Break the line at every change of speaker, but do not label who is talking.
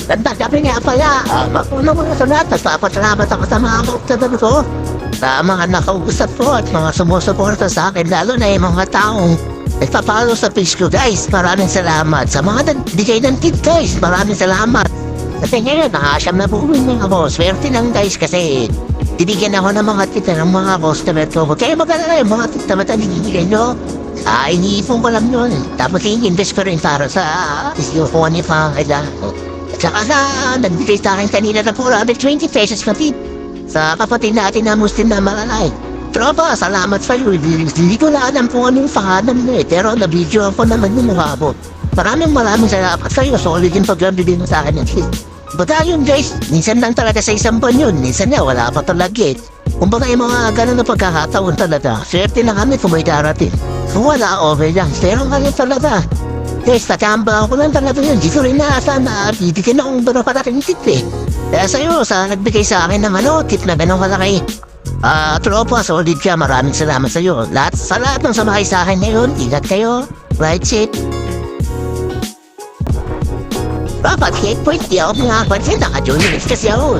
Gabi nga pala, ano mga sa lahat, nagpapasalamat ako sa mga kausap ko. Sa mga nakausap ko at mga sumusuporta sa akin, lalo na yung mga taong nagpapalo sa page ko, guys. Maraming salamat. Sa mga nagbigay ng tip, guys, maraming salamat. Kasi ngayon, nakasyam na buuin nga ako. Swerte lang, guys, kasi bibigyan ako ng mga tip ng mga customer ko. Kaya maganda yung mga tip na matanigigilin nyo. Iniipon ko lang yun. Tapos i-invest ko rin para sa kung ano pa kailangan. At saka nagbigay sa akin kanina na 420 pesos na tip sa kapatid natin na Muslim na malalay. Tropa, salamat sa iyo. Hindi ko na alam kung anong pangalan mo pero na-video ako naman yung mukha mo. Maraming salamat sa iyo. Solid yung pagbibigay mo sa akin ng tip. Bata yun guys, minsan lang talaga sa isang buwan yun. Minsan na wala pa talaga eh. Kumbaga yung mga ganun na pagkakataon talaga. Swerte na kami kung may darating. Kung wala, okay lang. Pero kami talaga. Guys, tatamba ako lang talaga yun. Di ko rin naasahan na bibigyan akong baro parating tip eh. Kaya sa'yo, sa nagbigay sa akin ng tip na ganun kalaki. Tropa, solid ka. Maraming salamat sa'yo. Sa lahat ng sumakay sa akin ngayon, ingat kayo. Right safe. Dapat checkpoint, di ako mga pansin. Naka-journalist kasi ako.